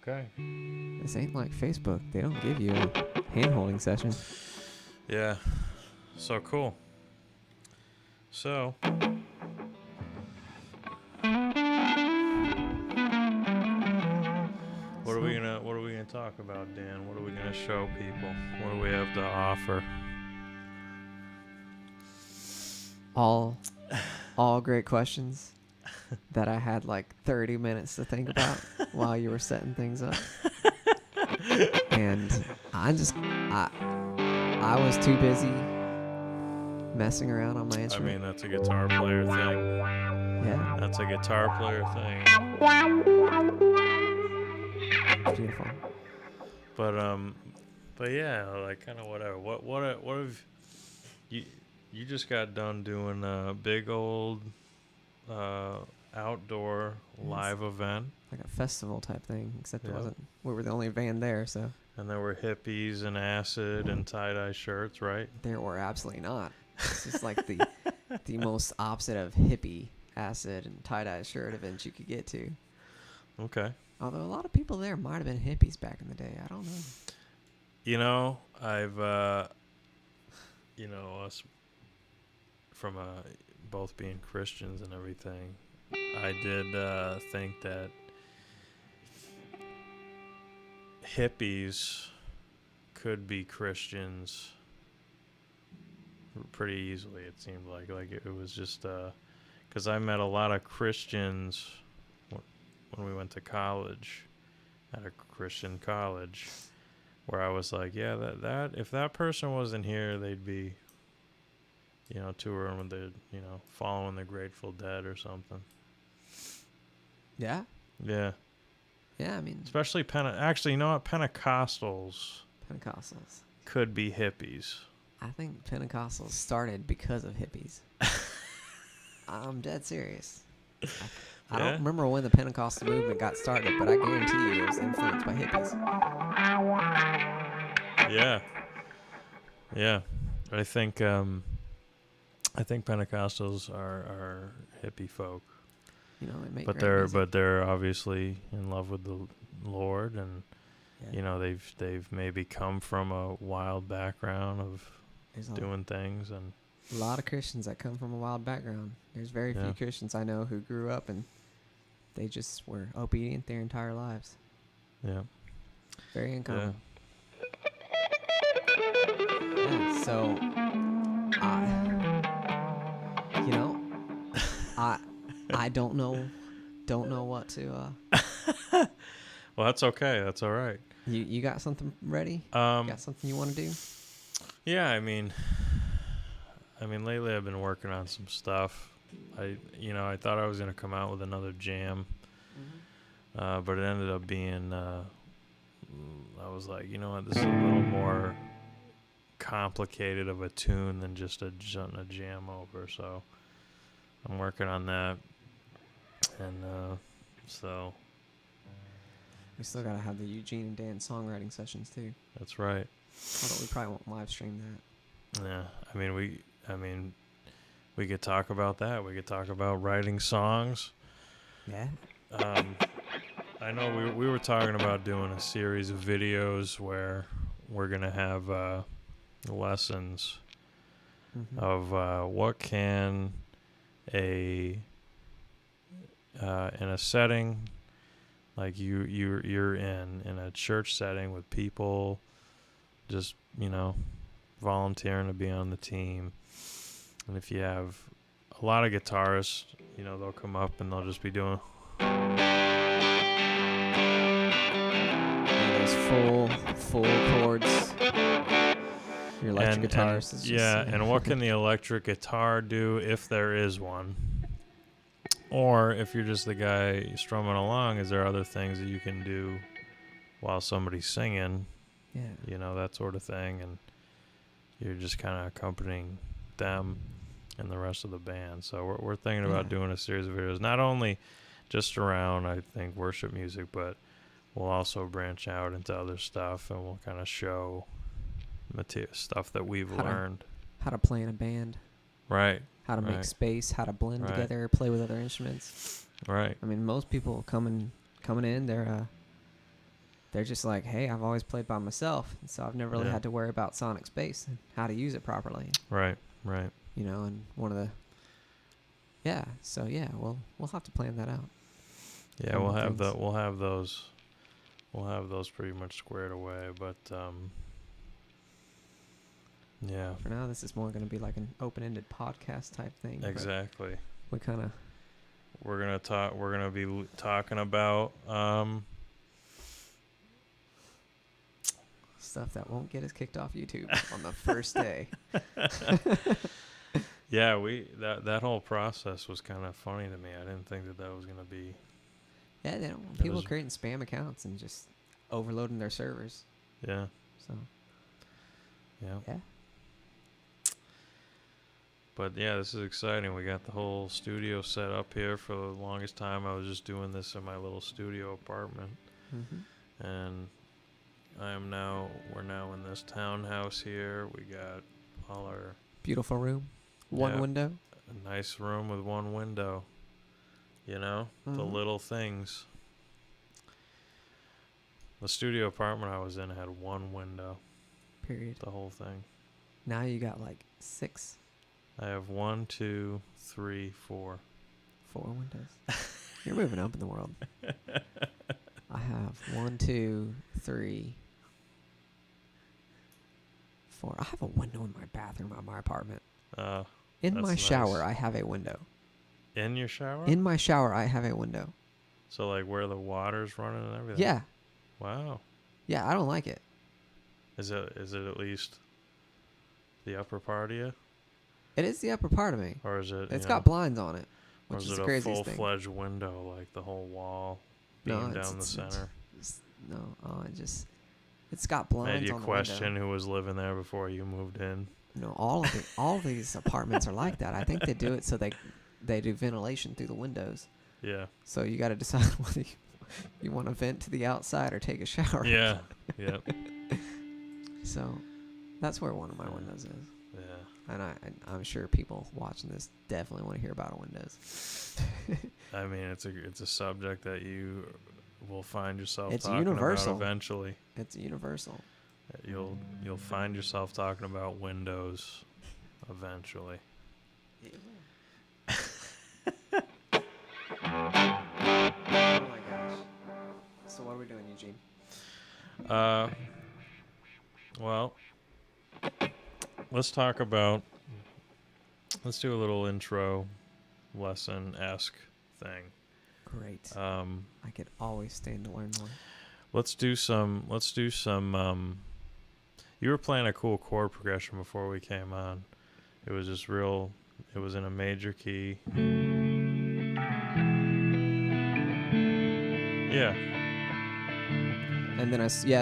Okay. This ain't like Facebook. They don't give you a hand-holding session. Yeah. So cool. So. What are we gonna talk about, Dan? What are we gonna show people? What do we have to offer? All great questions that I had like 30 minutes to think about while you were setting things up. And I was too busy messing around on my instrument. I mean, that's a guitar player thing. Yeah. That's a guitar player thing. Beautiful. But yeah, like kind of whatever. What have you just got done doing a big old outdoor live event? Like a festival type thing, except Yep. it wasn't. We were the only band there, so. And there were hippies and acid and tie-dye shirts, right? There were absolutely not. This is like the most opposite of hippie, acid, and tie-dye shirt events you could get to. Okay. Although a lot of people there might have been hippies back in the day. I don't know. You know, I've, us from both being Christians and everything, I did think that hippies could be Christians pretty easily. It seemed like it was just because I met a lot of Christians when we went to college at a Christian college, where I was like, yeah, that if that person wasn't here, they'd be, touring with the, following the Grateful Dead or something. Yeah? Yeah. Yeah, I mean... Especially, actually, you know what? Pentecostals could be hippies. I think Pentecostals started because of hippies. I'm dead serious. I don't remember when the Pentecostal movement got started, but I guarantee you it was influenced by hippies. Yeah. Yeah. I think Pentecostals are hippie folk. They make but they're obviously in love with the Lord, and they've maybe come from a wild background of doing things, and a lot of Christians that come from a wild background. There's very few Christians I know who grew up and they just were obedient their entire lives. Yeah. Very uncommon. Yeah, so I don't know what to well, that's okay. That's all right. You got something ready? Got something you want to do? Yeah, I mean lately I've been working on some stuff. I thought I was going to come out with another jam. Mm-hmm. But it ended up being I was like, you know what, this is a little more complicated of a tune than just a jam over, so I'm working on that. And so we still gotta have the Eugene and Dan songwriting sessions too. That's right. Although we probably won't live stream that. Yeah, we could talk about that. We could talk about writing songs. Yeah. I know we were talking about doing a series of videos where we're gonna have lessons of what can in a setting like you're in a church setting with people just volunteering to be on the team, and if you have a lot of guitarists, they'll come up and they'll just be doing those full chords. Your electric guitarist is just and what can the electric guitar do if there is one? Or if you're just the guy strumming along, is there other things that you can do while somebody's singing? Yeah. That sort of thing. And you're just kind of accompanying them and the rest of the band. So we're thinking about doing a series of videos, not only just around, I think, worship music, but we'll also branch out into other stuff, and we'll kind of show stuff that we've learned. How to play in a band. Right. How to make space, how to blend together, play with other instruments. Right. I mean, most people coming in, they're they're just like, hey, I've always played by myself, so I've never really had to worry about sonic space and how to use it properly. Right. You know, and one of the we'll have to plan that out. Yeah, we'll have those pretty much squared away, but yeah. For now, this is more going to be like an open-ended podcast type thing. Exactly. We kind of we're going to be talking about stuff that won't get us kicked off YouTube on the first day. Yeah, that whole process was kind of funny to me. I didn't think that was going to be. Yeah, they don't want people creating spam accounts and just overloading their servers. Yeah. So. Yeah. But yeah, this is exciting. We got the whole studio set up here. For the longest time, I was just doing this in my little studio apartment, and we're now in this townhouse here. We got all our beautiful room, one window, a nice room with one window. You know, the little things. The studio apartment I was in had one window. Period. The whole thing. Now you got like 6. I have 1, 2, 3, 4. 4 windows. You're moving up in the world. I have 1, 2, 3, 4. I have a window in my bathroom at my apartment. In my shower, I have a window. In your shower? In my shower, I have a window. So like where the water's running and everything? Yeah. Wow. Yeah, I don't like it. Is it at least the upper part of you? It is the upper part of me. Or is it? It's got blinds on it, which is the craziest thing. Or is it a full-fledged window, like the whole wall beam down the center? It's got blinds on the window. Made you question who was living there before you moved in. No, all of these apartments are like that. I think they do it so they do ventilation through the windows. Yeah. So you got to decide whether you want to vent to the outside or take a shower. Yeah. Yep. So that's where one of my windows is. Yeah. And I'm sure people watching this definitely want to hear about windows. I mean, it's a subject that you will find yourself it's talking universal. about eventually. It's universal. You'll find yourself talking about windows eventually. Yeah. Oh my gosh. So what are we doing, Eugene? Well, let's do a little intro lesson-esque thing. Great. I could always stand to learn more. Let's do some you were playing a cool chord progression before we came on. It was just it was in a major key. Yeah. And then just. And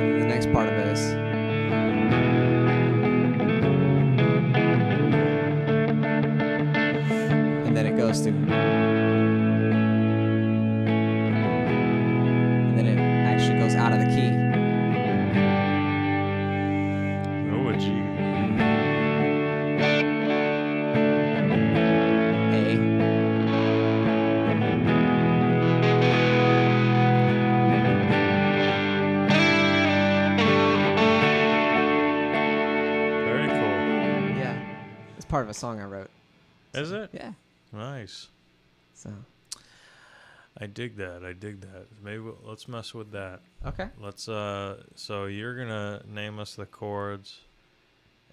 then the next part of it is. And then it goes to. And then it actually goes out of the key. Oh, G. Part of a song I wrote. Is it? Yeah. Nice. So. I dig that. Maybe let's mess with that. Okay. Let's. So you're gonna name us the chords,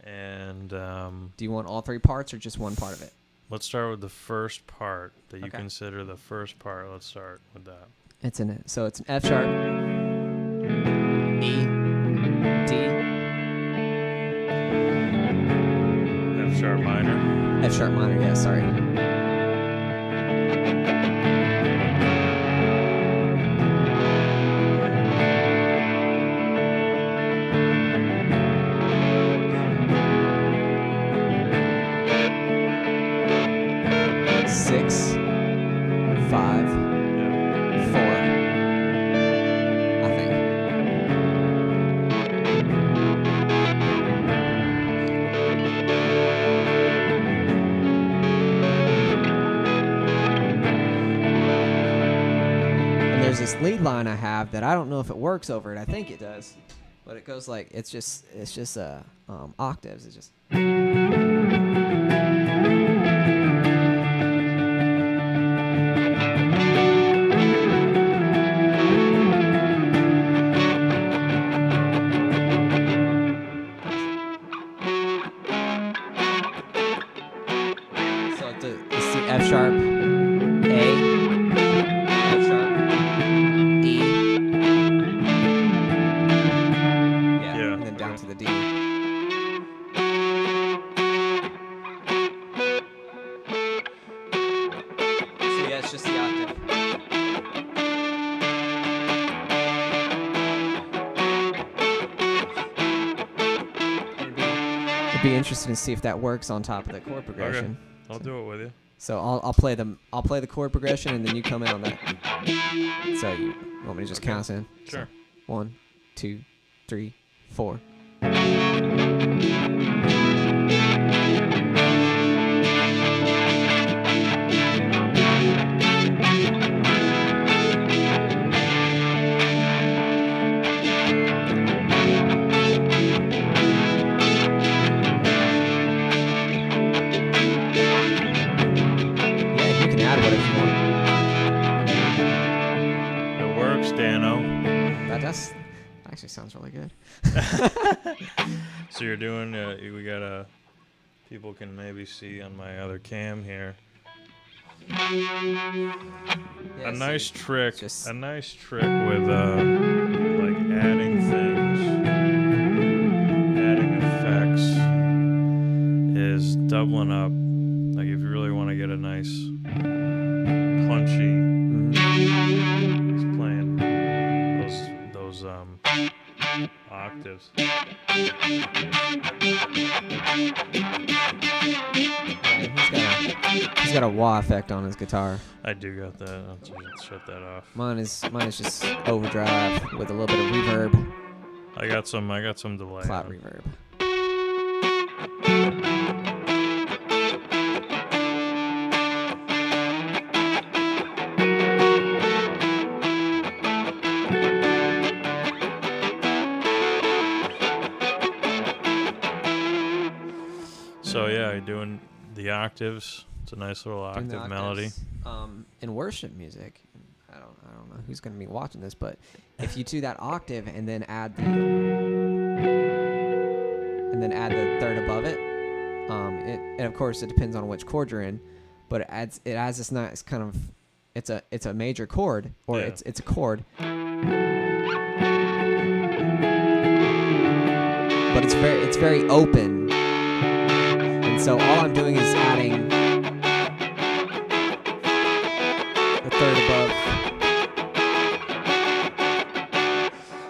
and. Do you want all 3 parts or just one part of it? Let's start with the first part that you consider the first part. Let's start with that. It's an F sharp, E, D. F sharp minor. F sharp minor, yeah, sorry. Six, 5, 4, I think. lead line I have that I don't know if it works over it. I think it does, but it goes like it's just octaves. It's just. So it's the F sharp, A, F sharp, E, yeah, and then down to the D. So yeah, it's just the octave. It'd be interesting to see if that works on top of the chord progression. Okay. I'll do it with you. So I'll play the chord progression and then you come in on that. So you want me to just count us in? Sure. So 1, 2, 3, 4. That actually sounds really good. So you're doing, we got people can maybe see on my other cam here. Yeah, a nice trick with like adding things, adding effects is doubling up. Like if you really want to get a nice punchy, he's playing those octaves. He's got a wah effect on his guitar. I do got that. I'll just shut that off. Mine is just overdrive with a little bit of reverb. I got some delay. Cloud reverb. So yeah, you're doing the octaves. It's a nice little octave melody. In worship music, I don't know who's going to be watching this, but if you do that octave and then add the third above it, and of course it depends on which chord you're in, but it adds this nice kind of it's a major chord or it's a chord, but it's very open. And so all I'm doing is adding the third above.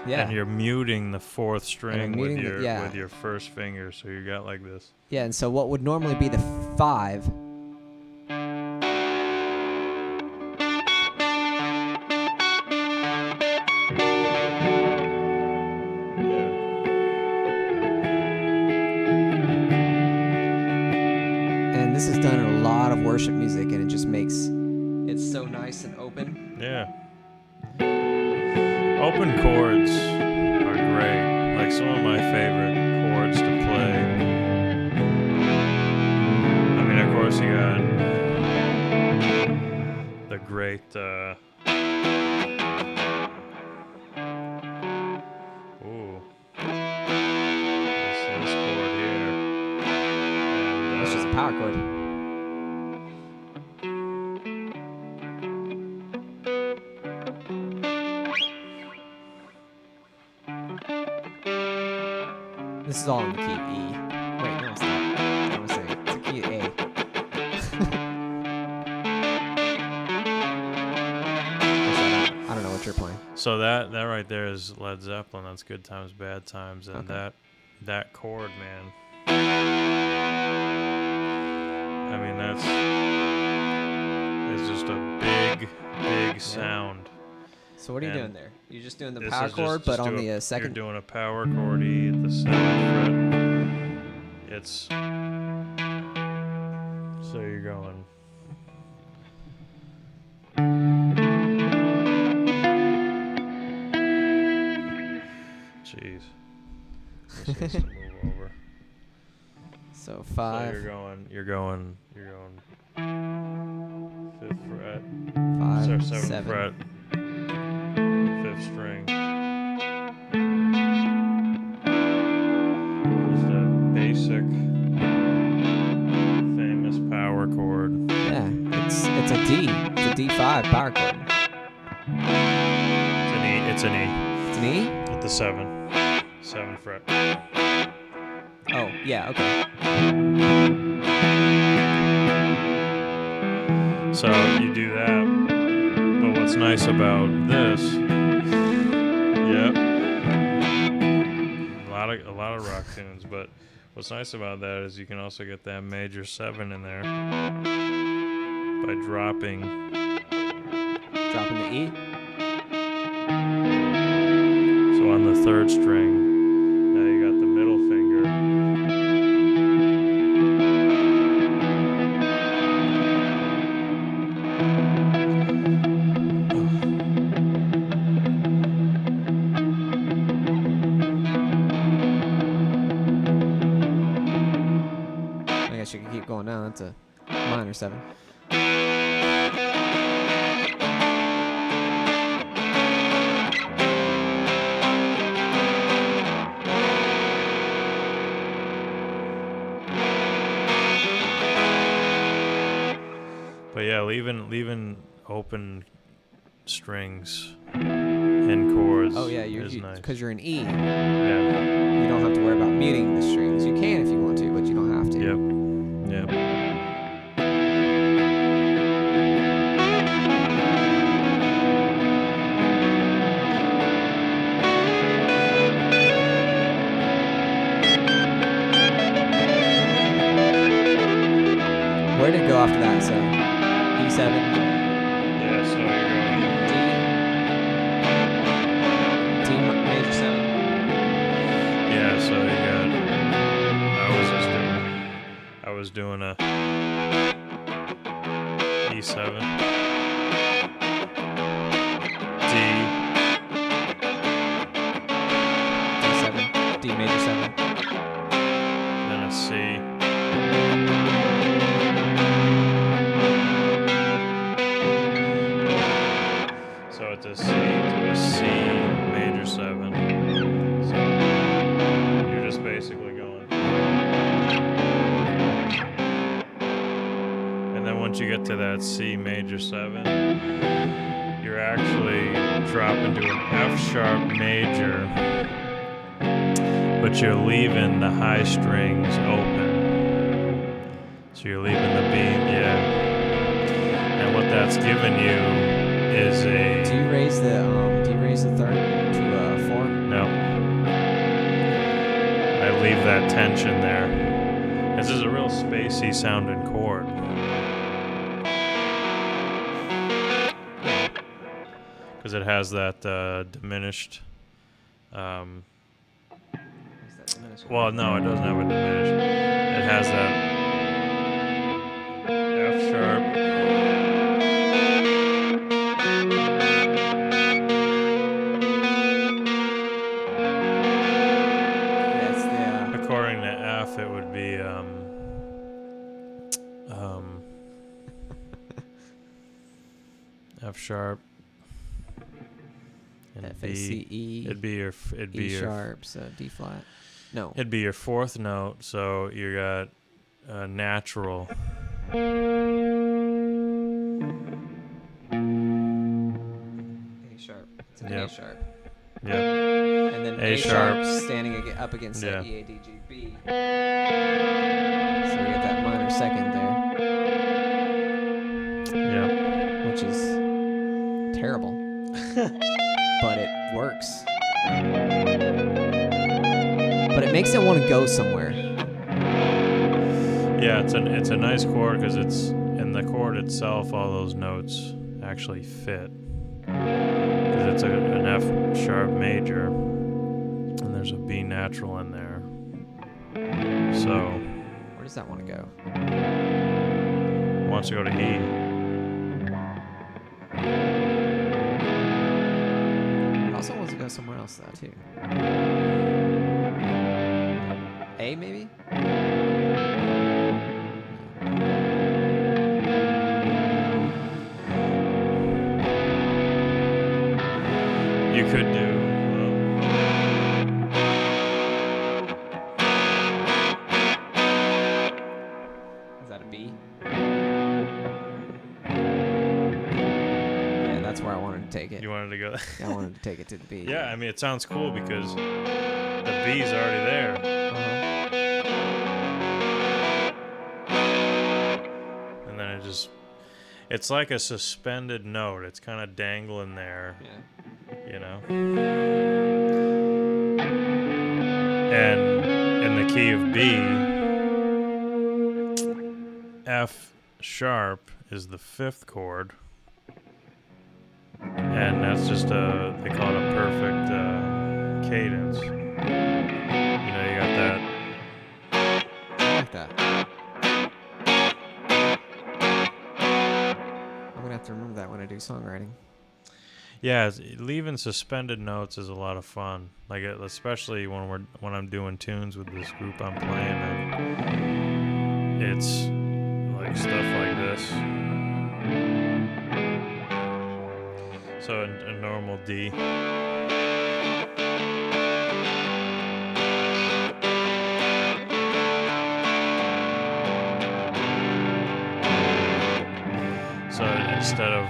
Yeah. And you're muting the fourth string with with your first finger, so you got like this. Yeah, and so what would normally be the 5 this is done in a lot of worship music, and it just makes it so nice and open. Yeah. Open chords are great. Like some of my favorite chords to play. I mean, of course, you got the great. This chord here. It's just a power chord. This is all in the key E. Wait, no, it's not. I was saying it's a key A. I don't know what you're playing. So that right there is Led Zeppelin. That's Good Times, Bad Times, and that chord, man. I mean, it's just a big sound. So what are you doing there? You're just doing the power chord, but on the second. You're doing a power chord E at the 7th fret. It's so you're going. Jeez. This needs to move over. So 5. So you're going 5th fret. 5, Sorry, 7th 7. fret. 5th string. Just a basic, famous power chord. Yeah, it's a D. It's a D5 power chord. It's an E. It's an E? At the 7th fret. Oh, yeah, okay. So you do that. But what's nice about this? Yep. A lot of rock tunes, but what's nice about that is you can also get that major 7 in there by dropping the E. So on the 3rd string, now you got the middle finger. I guess you can keep going down. That's a minor 7. But yeah, leaving open strings and chords. Oh yeah, is nice. because you're an E. Yeah. You don't have to worry about muting the strings. You can if you want to, but you don't have to. Yep. Yep. Where did it go after that? So E7. Yeah, so you're D major 7. Yeah, so you got. I was doing a E7, D, D7, D major 7. then a C. So it's a C to a C major 7. So you're just basically going. And then once you get to that C major 7, you're actually dropping to an F sharp major, but you're leaving the high strings open. So you're leaving the B, yeah. And what that's giving you is a. Do you raise the 3rd to 4? No. I leave that tension there. This is a real spacey sounding chord. Because it has that diminished. Well, no, it doesn't have a diminished. It has that F sharp. According to F, it would be F sharp and F A C E. It'd be your E sharp, so D flat. No. It'd be your 4th note, so you got natural. A sharp. It's an A sharp. Yep. And then A A sharp sharp standing up against yeah. E A D G B. So you get that minor 2nd there. Yeah. Which is terrible. But it works. But it makes it want to go somewhere. Yeah, it's a nice chord because it's in the chord itself. All those notes actually fit because it's an F sharp major and there's a B natural in there. So where does that want to go? It wants to go to E. It also wants to go somewhere else though too. A maybe? You could do. Is that a B? Yeah, that's where I wanted to take it. You wanted to go. Yeah, I wanted to take it to the B. Yeah, I mean, it sounds cool because the B's already there. And then it's like a suspended note. It's kind of dangling there. Yeah. You know? And in the key of B, F sharp is the 5th chord. And that's just they call it a perfect cadence. You know, you got that. I like that. I'm gonna have to remember that when I do songwriting. Yeah, leaving suspended notes is a lot of fun. Like especially when I'm doing tunes with this group I'm playing in. It's like stuff like this. So a normal D. So instead of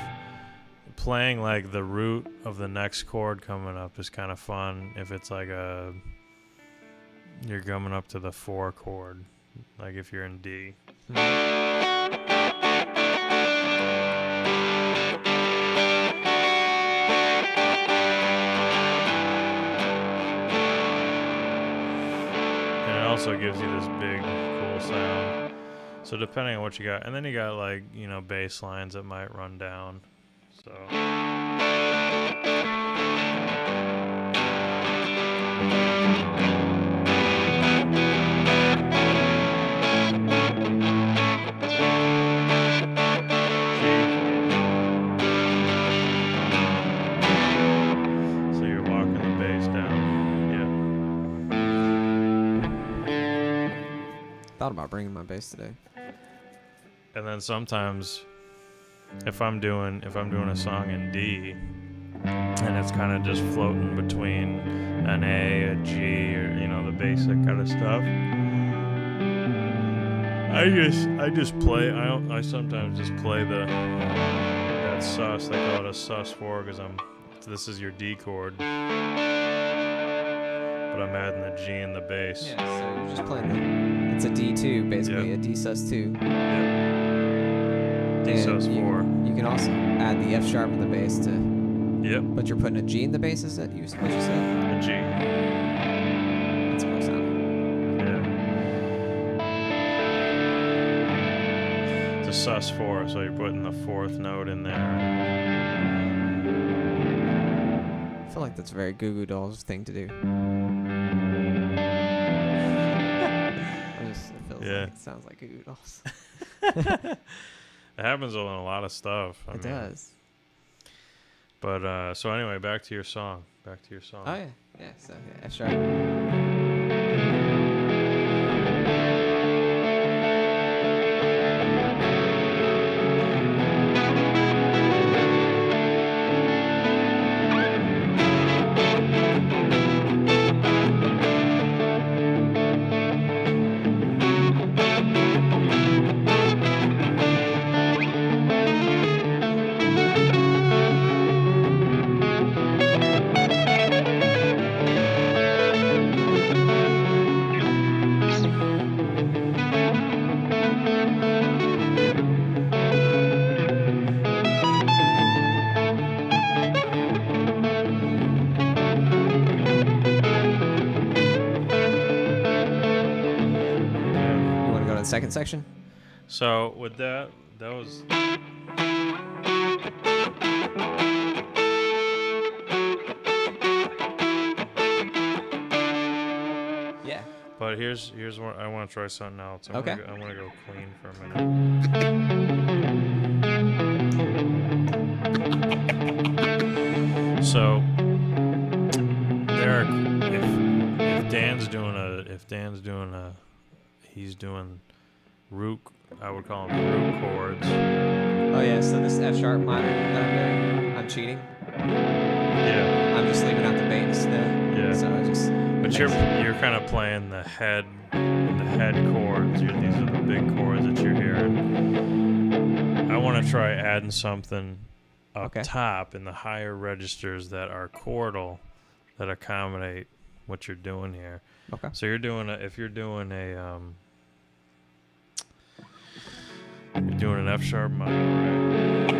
playing like the root of the next chord coming up is kind of fun if it's like you're coming up to the 4 chord, like if you're in D. Also gives you this big cool sound. So depending on what you got, and then you got like, you know, bass lines that might run down. So you're walking the bass down. Thought about bringing my bass today. And then sometimes if I'm doing a song in D and it's kind of just floating between an A, a G, or you know, the basic kind of stuff, I just play. I sometimes just play that sus. They call it a sus4 because this is your D chord, but I'm adding the G in the bass. Yeah, so you're just playing it's a D2 basically, a D sus2. Yep. D sus4. You can also add the F sharp in the bass to. Yep. But you're putting a G in the bass, is that what you said? A G. That's cool sounding. Yeah. It's a sus4, so you're putting the 4th note in there. I feel like that's a very Goo Goo Dolls thing to do. It feels like it sounds like Goo Goo Dolls. It happens on a lot of stuff. It does. But so anyway, back to your song. Oh yeah, so yeah, F sharp. Second section. So with that was yeah. But here's what I want to try something else. I want to go clean for a minute. So there, if Dan's doing if Dan's doing he's doing root, I would call them root chords. Oh yeah, so this F sharp minor that I'm doing, I'm cheating. Yeah. I'm just leaving out the bass though. Yeah. So I just. But you're kind of playing the head chords. These are the big chords that you're hearing. I want to try adding something up top in the higher registers that are chordal that accommodate what you're doing here. Okay. So you're doing if you're doing an F sharp minor, right?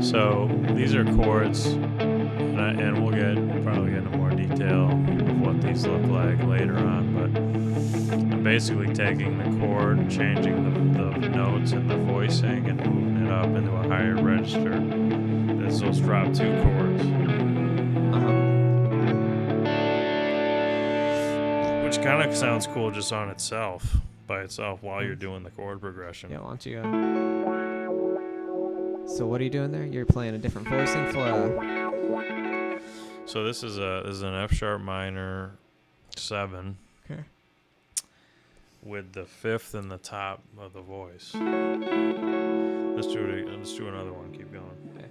So these are chords, and we'll probably get into more detail of what these look like later on. But I'm basically taking the chord, changing the notes and the voicing, and moving it up into a higher register. That's those drop 2 chords, which kind of sounds cool just on itself, by itself, while you're doing the chord progression. Yeah, why don't you? So what are you doing there? You're playing a different voicing for a. So this is an F sharp minor 7. Okay. With the 5th in the top of the voice. Let's do another one. Keep going. Okay.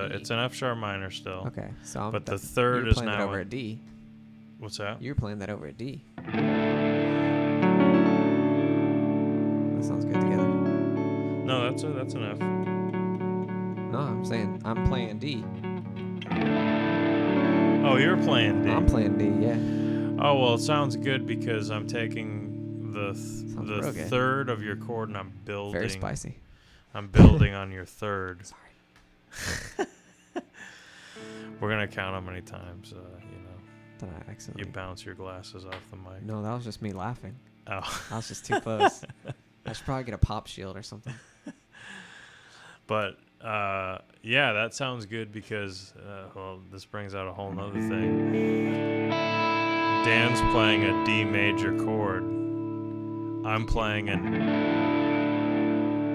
It's an F sharp minor still. Okay, so but the third is now over a D. What's that? You're playing that over a D. That sounds good together. No, that's an F. No, I'm saying I'm playing D. Oh, you're playing D. I'm playing D, yeah. Oh well, it sounds good because I'm taking the third of your chord and I'm building. Very spicy. I'm building on your third. Sorry. We're gonna count how many times Did I accidentally? you bounce your glasses off the mic. No, that was just me laughing. Oh, I was just too close. I should probably get a pop shield or something. But yeah, that sounds good because this brings out a whole nother thing. Dan's playing a D major chord. I'm playing an.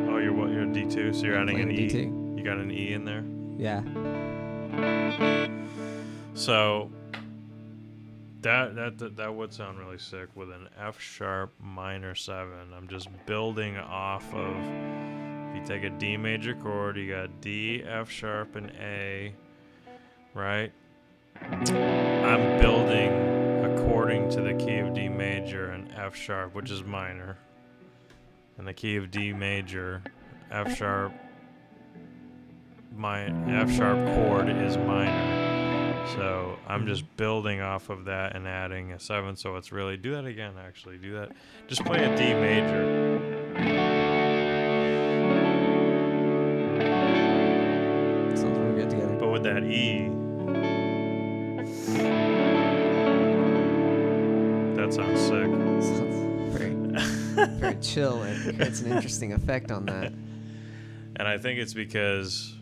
Oh, you're D2, so you're adding an E. D2. You got an E in there? Yeah. So that would sound really sick with an F sharp minor 7. I'm just building off of. If you take a D major chord, you got D, F sharp, and A, right? I'm building according to the key of D major and F sharp, which is minor, and the key of D major, F sharp. My F sharp chord is minor, so I'm just building off of that and adding a 7. So it's really do that again. Actually, do that. Just play a D major. Sounds really good together. But with that E, that sounds sick. Sounds very chill. It creates an interesting effect on that. And I think it's because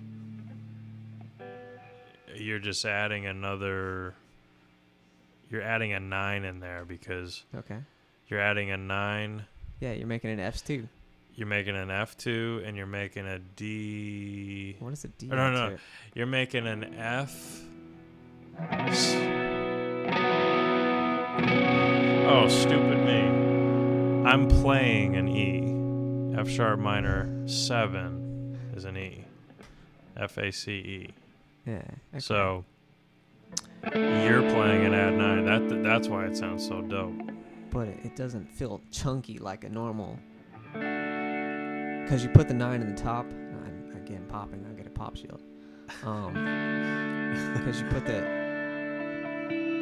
you're just adding you're adding a 9 in there because you're adding a 9. Yeah, you're making an F2. You're making an F2 and you're making a D. What is a D? No. You're making an F. Oh, stupid me. I'm playing an E. F sharp minor 7 is an E. FACE. Yeah. Okay. So you're playing an add 9. That's why it sounds so dope. But it doesn't feel chunky like a normal. Because you put the 9 in the top. I'm again popping. I'll get a pop shield. Because you put the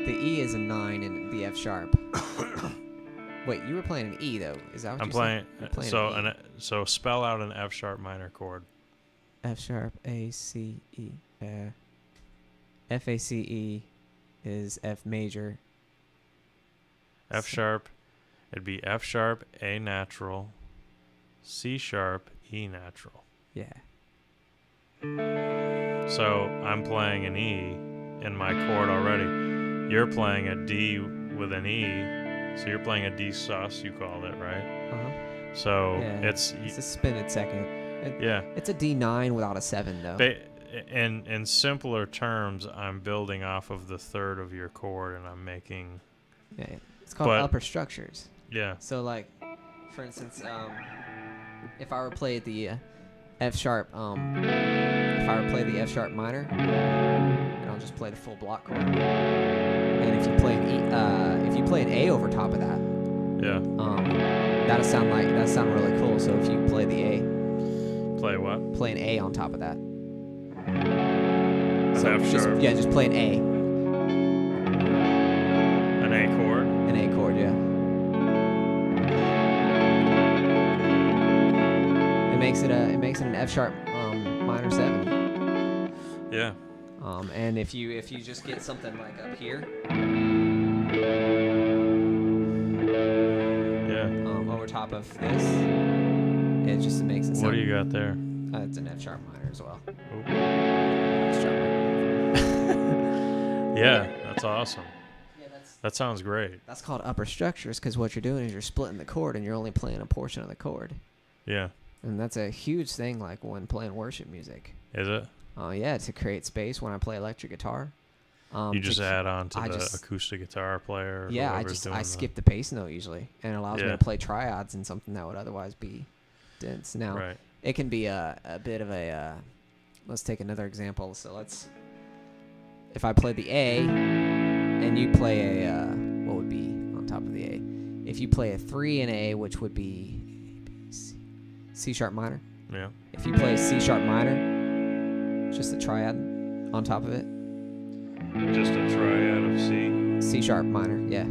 E is a 9 in the F sharp. Wait, you were playing an E though. Is that what I'm you playing? said? So spell out an F sharp minor chord. F sharp A C E. F A C E is F major. F sharp. It'd be F sharp A natural, C sharp E natural. Yeah. So I'm playing an E in my chord already. You're playing a D with an E. So you're playing a D sus, you called it, right? Uh-huh. So yeah, it's a suspended second. It's a D9 without a 7 though. In simpler terms, I'm building off of the third of your chord, and I'm making. Yeah, it's called upper structures. Yeah. So like, for instance, if I were to play the F sharp, if I were to play the F sharp minor, and I'll just play the full block chord. And if you play an A over top of that, yeah, that'll sound really cool. So if you play the A, play what? Play an A on top of that. So F sharp. Just play an A. An A chord. An A chord, yeah. It makes it an F sharp minor 7. Yeah. And if you just get something like up here, over top of this, it just makes it sound. What do you got there? It's an F sharp minor as well. Yeah, that's awesome. That sounds great. That's called upper structures because what you're doing is you're splitting the chord and you're only playing a portion of the chord. Yeah. And that's a huge thing, like when playing worship music. Is it? Yeah, to create space when I play electric guitar. You just add on to the acoustic guitar player. Yeah, I skip the bass note usually, and it allows me to play triads in something that would otherwise be dense. Now, it can be a bit of a. Let's take another example. So if I play the A, and you play a what would be on top of the A? If you play a 3 in A, which would be C sharp minor. Yeah. If you play C sharp minor. Just a triad on top of it. Just a triad of C? C sharp minor, yeah.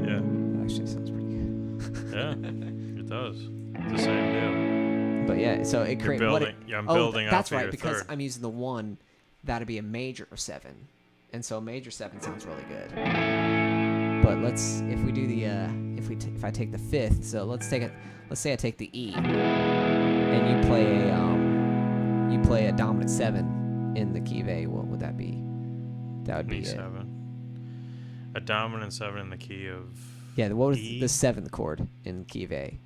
Yeah. That actually sounds pretty good. Yeah, it does. It's the same deal. But yeah, so it creates. I'm building off that's of right, your because third. I'm using the 1, that'd be a major 7. And so major 7 sounds really good. But if we do the if I take the 5th, so let's say I take the E, and you play a dominant 7 in the key of A. What would that be? That would be B7. A dominant 7 in the key of. Yeah. What was the 7th chord in the key of A?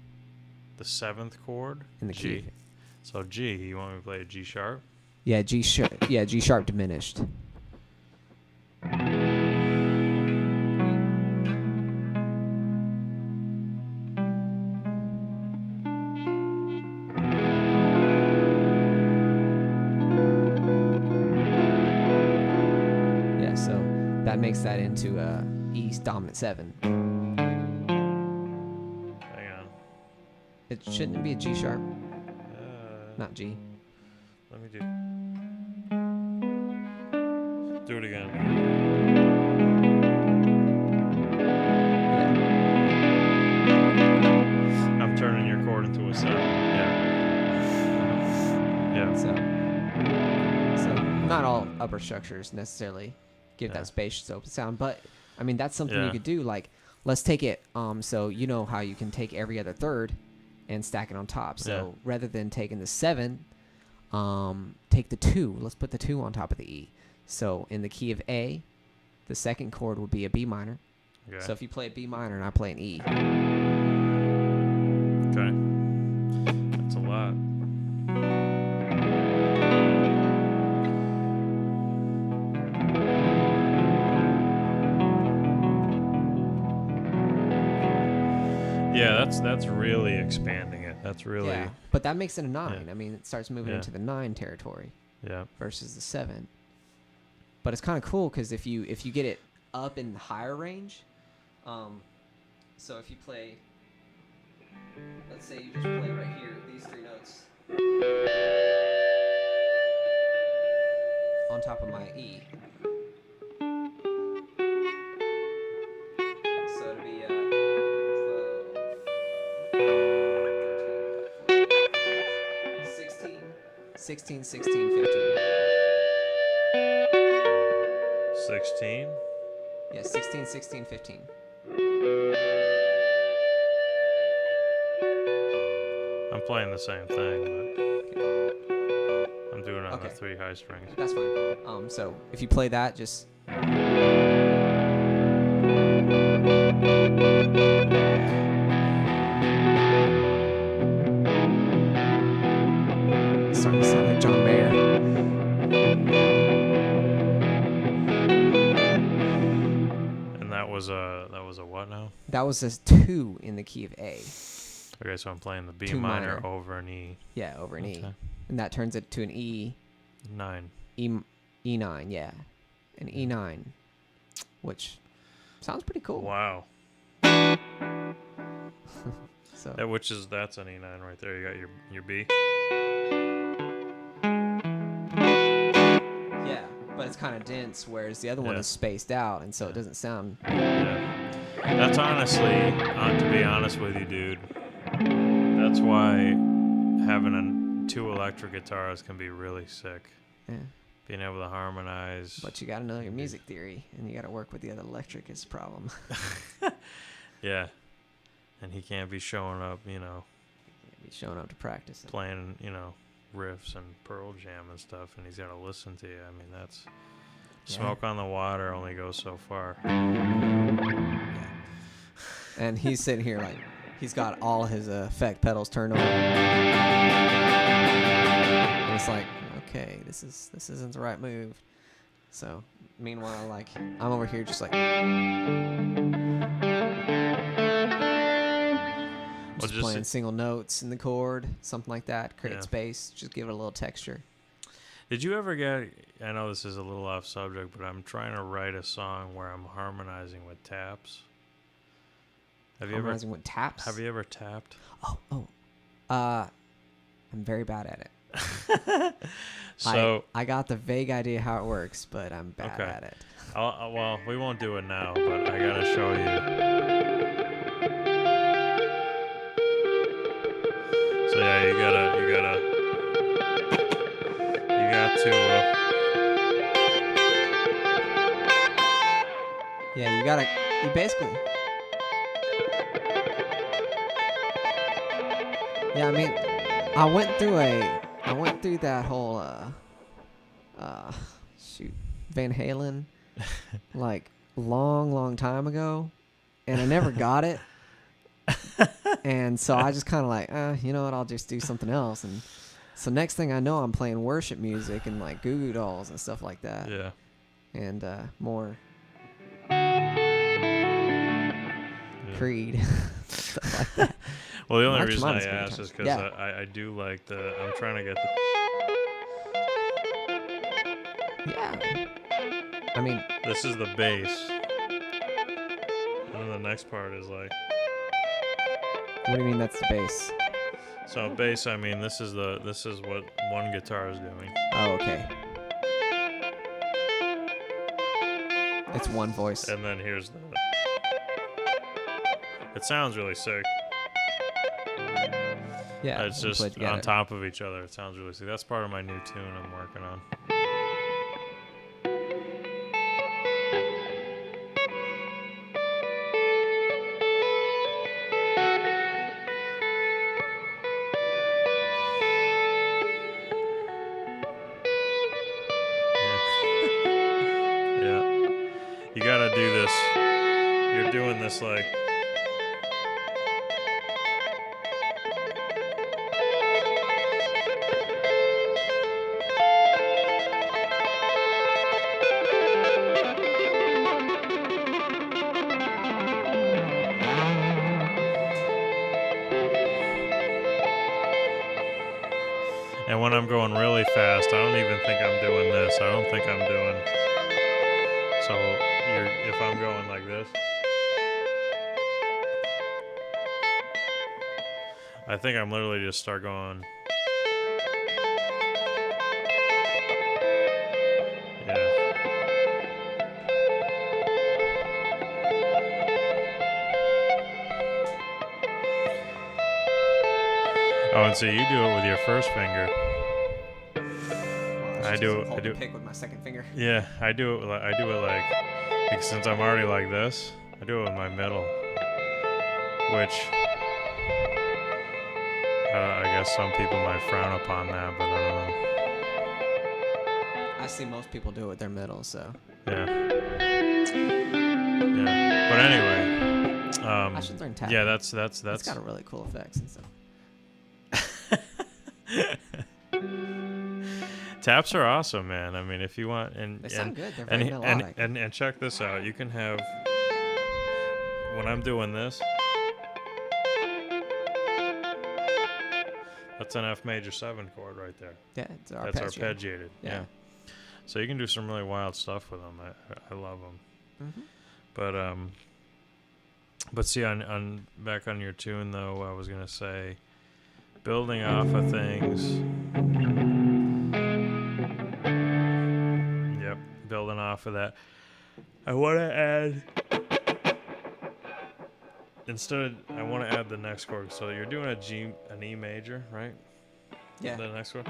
The 7th chord in the key. So G. You want me to play a G sharp? Yeah, G sharp. Yeah, G sharp diminished. That makes that into E dominant 7. Hang on. It shouldn't be a G sharp. Not G. Let me do it again. Yeah. I'm turning your chord into a 7. Yeah. So not all upper structures necessarily give that spacious open sound, but I mean that's something you could do. Like, let's take it. So you know how you can take every other third and stack it on top. So rather than taking the 7, take the 2. Let's put the 2 on top of the E. So in the key of A, the second chord would be a B minor. Okay. So if you play a B minor and I play an E. Okay. That's a lot. Yeah, that's really expanding it. That's really. Yeah, but that makes it a 9. Yeah. I mean, it starts moving into the 9 territory. Yeah. Versus the 7. But it's kind of cool because if you get it up in the higher range, so if you play, let's say you just play right here, these 3 notes on top of my E. So it'd be 12, 16, 16, 15. 16? Yeah, 16, 16, 15. I'm playing the same thing, but I'm doing it on the 3 high strings. That's fine. So if you play that, just starting to sound like John Mayer. And that was a what now? That was a 2 in the key of A. Okay, so I'm playing the B 2 minor minor. over an E. Yeah, over an E. Okay. And that turns it to an E. 9. E9, yeah. An E9, which sounds pretty cool. Wow. So Yeah, that's an E9 right there. You got your B. yeah, but it's kind of dense, whereas the other one is spaced out, and so it doesn't sound. Yeah. That's honestly, to be honest with you, dude. That's why having 2 electric guitars can be really sick. Yeah. Being able to harmonize. But you got to know your music theory, and you got to work with the other electric is a problem. Yeah. And he can't be showing up, Be showing up to practice. playing, riffs and Pearl Jam and stuff, and he's got to listen to you. I mean, that's... Smoke on the Water only goes so far. Yeah. And he's sitting here like, he's got all his effect pedals turned on. And it's like, okay, this isn't the right move. So, meanwhile, like, I'm over here just like... Just playing single notes in the chord, something like that. Create space, just give it a little texture. Did you ever get... I know this is a little off subject, but I'm trying to write a song where I'm harmonizing with taps. Harmonizing with taps? Have you ever tapped? I'm very bad at it. So I got the vague idea how it works, but I'm bad at it. Well, we won't do it now, but I gotta show you. So yeah, you got to. You basically. Yeah, I mean, I went through that whole Van Halen like long time ago, and I never got it. And so I just kind of like, you know what, I'll just do something else. And so next thing I know, I'm playing worship music and like Goo Goo Dolls and stuff like that. Yeah. And more Creed, stuff like that. Well, the only reason I asked is because I do like I'm trying to get the... Yeah. I mean... This is the bass. And then the next part is like... What do you mean that's the bass? So bass, I mean, this is what one guitar is doing. Oh, okay. It's one voice. And then here's the... It sounds really sick. Yeah. It's just on top of each other. It sounds really sick. That's part of my new tune I'm working on. You gotta do this. You're doing this like... And when I'm going really fast, I don't even think I'm doing this. I don't think I'm doing. So if I'm going like this, I think I'm literally just start going. Yeah. Oh, and so you do it with your first finger. Well, I do pick with my second finger. Yeah, I do it like since I'm already like this, I do it with my middle, which I guess some people might frown upon that, but I don't know. I see most people do it with their middle, so. Yeah. But anyway, I should learn tapping. Yeah, that's. It's got a really cool effects and stuff. Taps are awesome, man. I mean, if you want, they sound good. They're very melodic. And check this out. You can have when I'm doing this. That's an F major 7 chord right there. Yeah, it's that's arpeggiated. Yeah. So you can do some really wild stuff with them. I love them. Mm-hmm. But see, on back on your tune though, I was gonna say, building off of things. Yep, building off of that. I want to add. I want to add the next chord. So you're doing an E major, right? Yeah. The next chord.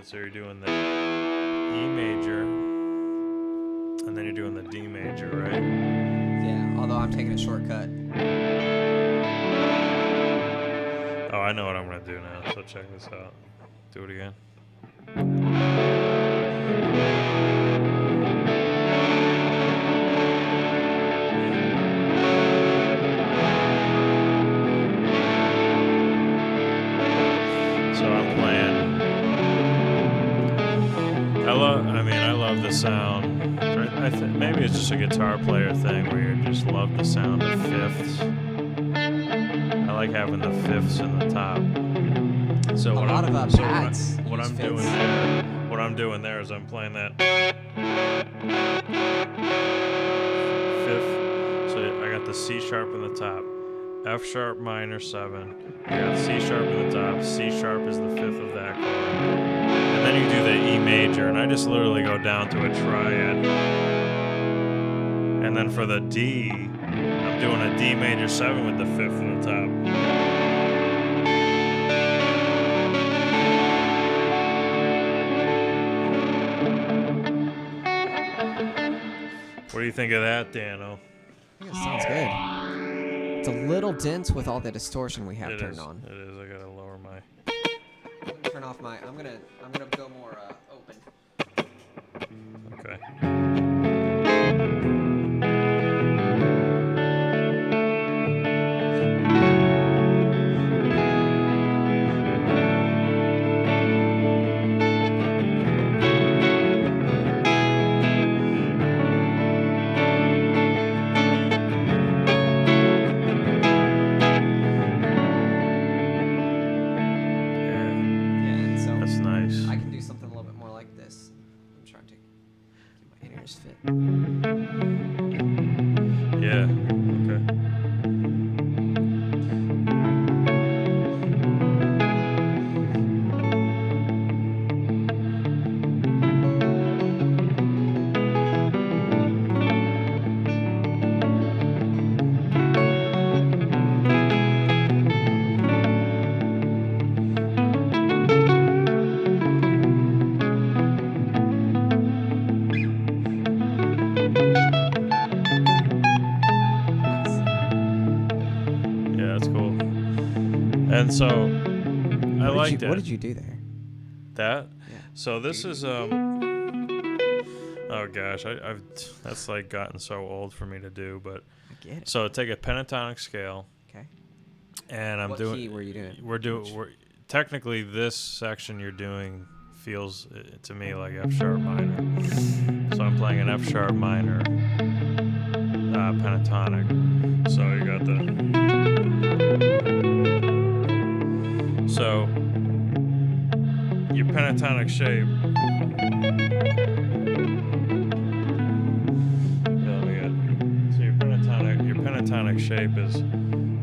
So you're doing the E major, and then you're doing the D major, right? Yeah, although I'm taking a shortcut. Oh, I know what I'm going to do now, so check this out. Do it again. So I'm playing. I love the sound. Maybe it's just a guitar player thing where you just love the sound of fifths. I like having the fifths in the top. So what I'm doing there is I'm playing that fifth. So I got the C sharp in the top, F sharp minor 7. I got C sharp in the top. C sharp is the fifth of that chord. And then you do the E major, and I just literally go down to a triad. And then for the D, I'm doing a D major 7 with the fifth in the top. What do you think of that, Dano? I think it sounds good. It's a little dense with all the distortion we have turned on. It is. I gotta lower my. Turn off my. I'm gonna go more open. Okay. And so I liked it. What did you do there? That? Yeah. So this is oh gosh, I've that's like gotten so old for me to do, but I get it. So take a pentatonic scale. Okay. And what key were you doing? We're technically this section you're doing feels to me like F sharp minor. So I'm playing an F sharp minor pentatonic. So you got so your pentatonic shape. So your pentatonic shape is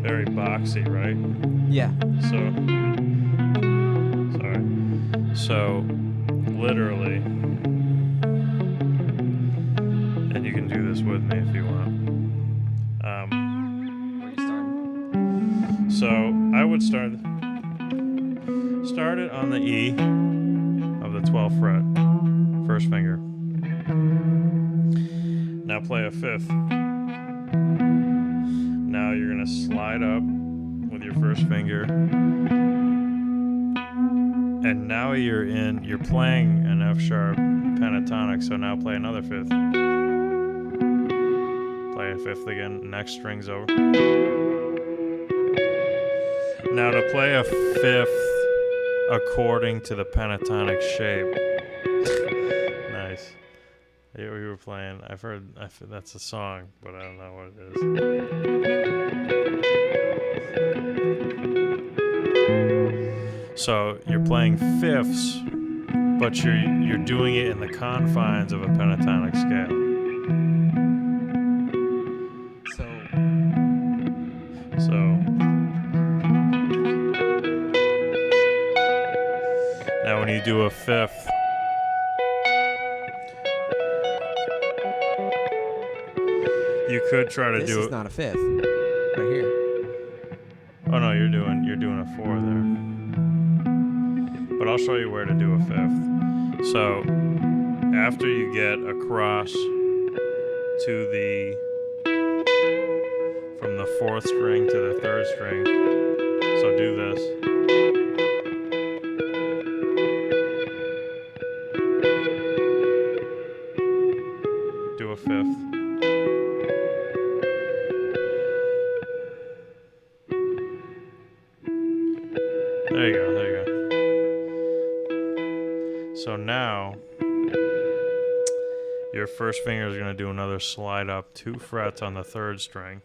very boxy, right? Yeah. So literally, and you can do this with me if you want. Where are you starting? So I would start it on the E of the 12th fret, first finger. Now play a fifth. Now you're gonna slide up with your first finger. And now you're playing an F sharp pentatonic, so now play another fifth. Play a fifth again, next string's over. Now to play a fifth according to the pentatonic shape. Nice. We were playing, I've heard that's a song, but I don't know what it is. So you're playing fifths, but you're doing it in the confines of a pentatonic scale. So now when you do a fifth, you could try to do it. This is not a fifth. Right here. Oh no, you're doing a four there. But I'll show you where to do a fifth. So after you get across to from the fourth string to the third string, so do this. Do a fifth. There you go. So now, your first finger is going to do another slide up 2 frets on the third string.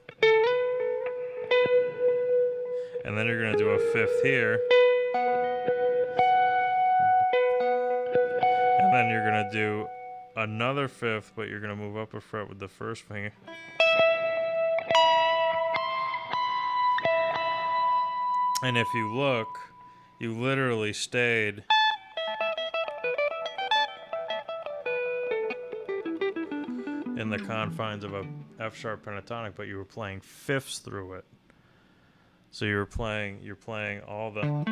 And then you're going to do a fifth here. And then you're going to do another fifth, but you're going to move up a fret with the first finger. And if you look, you literally stayed in the confines of a F sharp pentatonic, but you were playing fifths through it. So you're playing all the.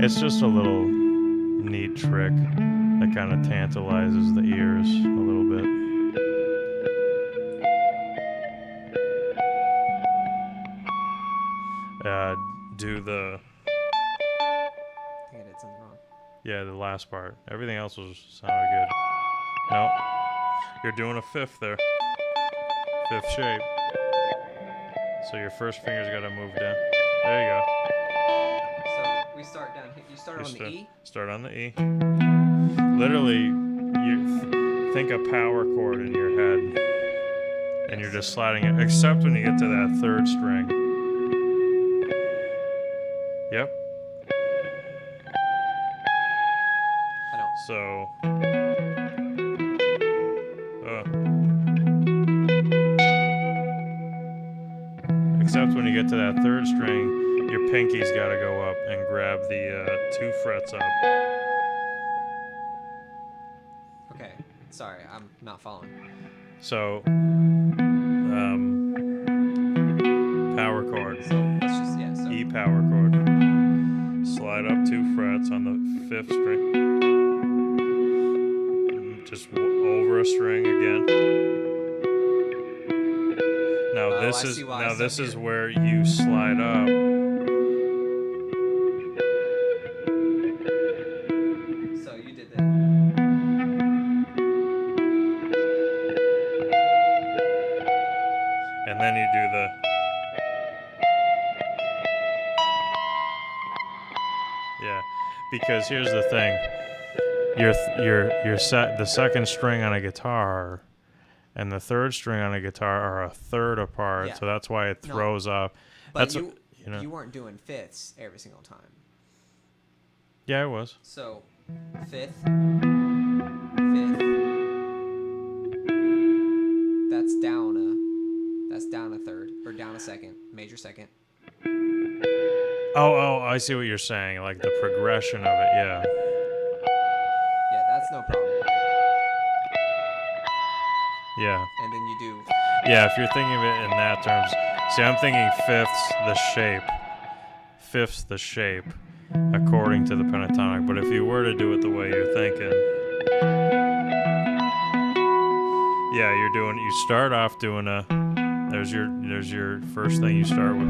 It's just a little neat trick that kind of tantalizes the ears a little bit. Do the. I think I did something wrong. Yeah, the last part. Everything else was sounded good. No, you're doing a fifth there. Fifth shape. So your first finger's got to move down. There you go. So we start down here. You start on the E? Start on the E. Literally, you think a power chord in your head, and you're just sliding it, except when you get to that third string. Yep. I don't. So. Except when you get to that third string, your pinky's got to go up and grab the 2 frets up. Okay. Sorry, I'm not following. So, power chord. So let's just, yeah. So. E power chord. Slide up 2 frets on the 5th string. Just over a string again. Now this is where you slide up. So you did that. Because here's the thing. The second string on a guitar and the third string on a guitar are a third apart, Yeah. so that's why it throws off. But That's you weren't doing fifths every single time. Yeah, I was. So, fifth, that's down a third, or down a second, major second. Oh, I see what you're saying, like the progression of it, yeah. Yeah, that's no problem. Yeah. And then you do... Yeah, if you're thinking of it in that terms. See, I'm thinking fifths, the shape. Fifths, the shape, according to the pentatonic. But if you were to do it the way you're thinking... Yeah, you start off doing a... There's your first thing you start with.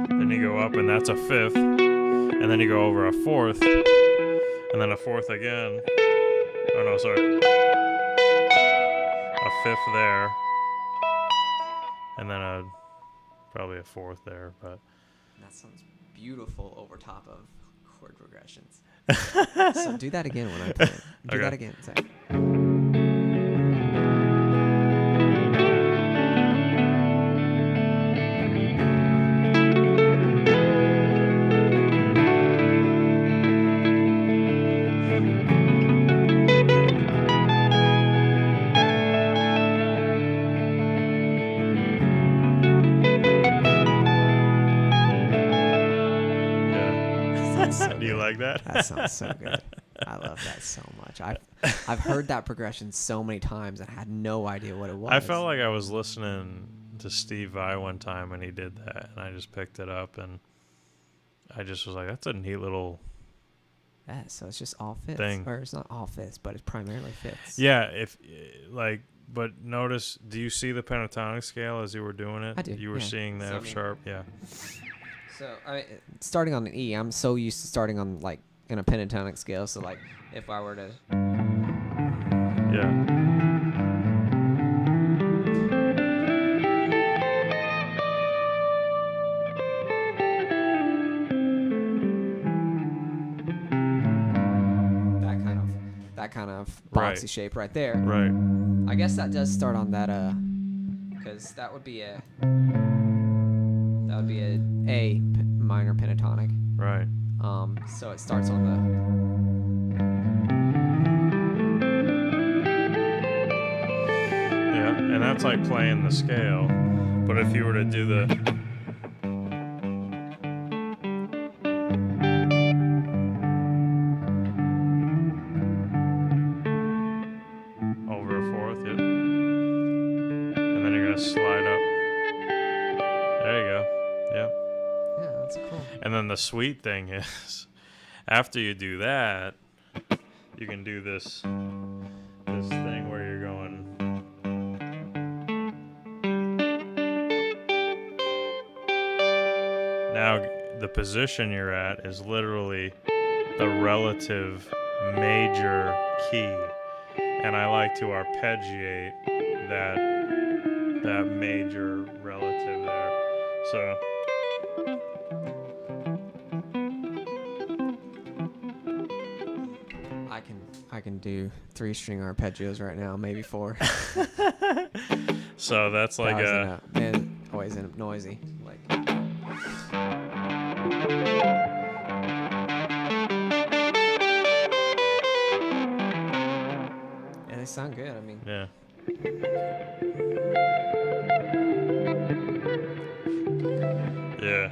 Then you go up, and that's a fifth. And then you go over a fourth. And then a fourth again. Oh, no, sorry. A fifth there. And then probably a fourth there, but... That sounds beautiful over top of chord progressions. So do that again when I play it. Do that again. Say. Do you like that? That sounds so good. I love that so much. I've heard that progression so many times and I had no idea what it was. I felt like I was listening to Steve Vai one time when he did that, and I just picked it up and I just was like, "That's a neat little." Yeah, so it's just all fifths, thing. Or it's not all fifths, but it's primarily fifths. Yeah, but notice, do you see the pentatonic scale as you were doing it? I do. You were seeing the F sharp, yeah. So starting on an E, I'm so used to starting on like in a pentatonic scale. So like if I were to, yeah, that kind of boxy shape right there. Right. I guess that does start on that because that would be a A minor pentatonic. Right. So it starts on Yeah, and that's like playing the scale. But if you were to do the over a fourth, yeah. And then you're gonna slide up. There you go. Yep. Yeah, that's cool. And then the sweet thing is, after you do that, you can do this thing where you're going. Now, the position you're at is literally the relative major key, and I like to arpeggiate that major relative there. So. I can do 3-string arpeggios right now, maybe 4. So that's like man, always end up noisy. Like yeah, they sound good. I mean, yeah. Yeah.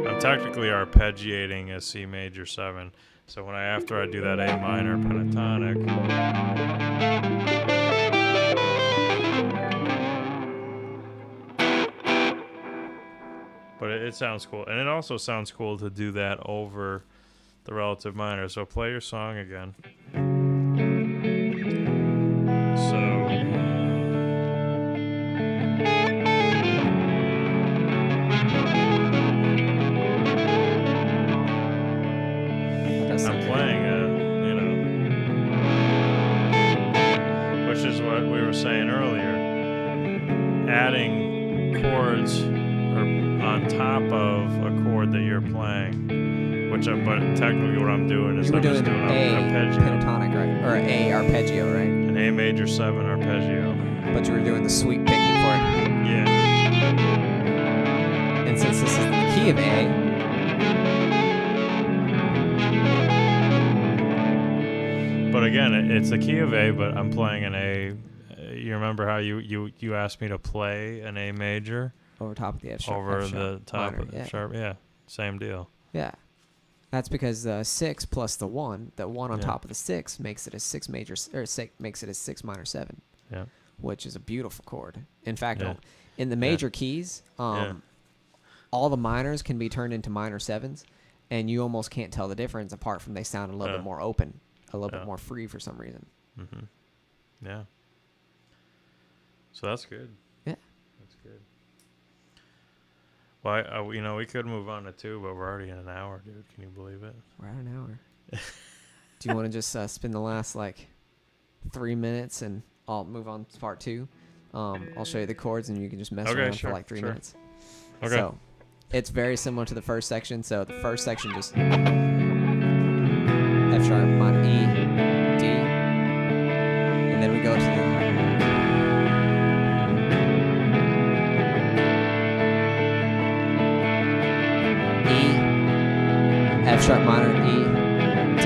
I'm technically arpeggiating a C major 7. So after I do that A minor pentatonic, but it sounds cool, and it also sounds cool to do that over the relative minor. So play your song again. I'm playing which is what we were saying earlier. Adding chords on top of a chord that you're playing But technically what I'm doing is you were I'm just doing doing A arpeggio. pentatonic, right? Or A arpeggio, right? An A major 7 arpeggio. But you were doing the sweep picking for it. Yeah. And since this is the key of A, but again, it's the key of A, but I'm playing an A. You remember how you asked me to play an A major? over top of the F sharp. Over F sharp the top minor, of the sharp, yeah. Same deal. Yeah. That's because the 6 plus the 1 on Yeah. top of the 6 makes it a 6 major, or makes it a 6 minor 7. Yeah. Which is a beautiful chord. In fact, Yeah. in the major keys, all the minors can be turned into minor 7s, and you almost can't tell the difference apart from they sound a little bit more open, a little bit more free for some reason. Mm-hmm. Yeah. So that's good. Yeah. That's good. Well, we could move on to 2, but we're already in an hour, dude. Can you believe it? We're at an hour. Do you want to just spend the last 3 minutes and I'll move on to part 2? I'll show you the chords and you can just mess around for 3 minutes. Okay. So it's very similar to the first section. So the first section just F sharp minor E, D, and then we go to the E, F sharp minor E, D.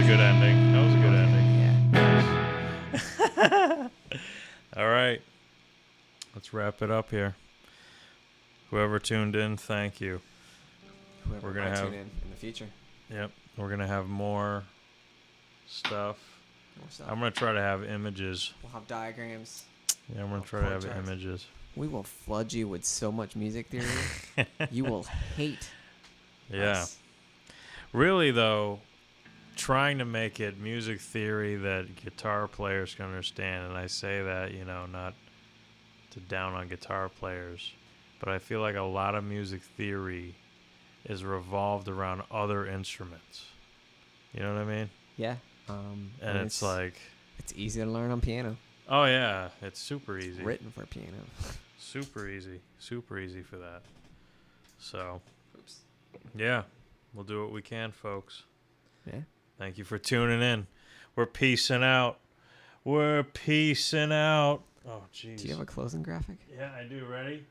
good ending. That was a good ending. Yeah. All right. Let's wrap it up here. Whoever tuned in, thank you. Whoever might tune in the future. Yep. We're going to have more stuff. I'm going to try to have images. We'll have diagrams. Yeah, I'm going to try to have images. We will flood you with so much music theory. You will hate us. Really, though, trying to make it music theory that guitar players can understand, and I say that, not to down on guitar players, but I feel like a lot of music theory is revolved around other instruments. You know what I mean? Yeah. And it's like... It's easy to learn on piano. Oh, yeah. It's super easy. It's written for piano. Super easy. Super easy for that. So, yeah. We'll do what we can, folks. Yeah. Thank you for tuning in. We're peacing out. We're peacing out. Oh, jeez. Do you have a closing graphic? Yeah, I do. Ready?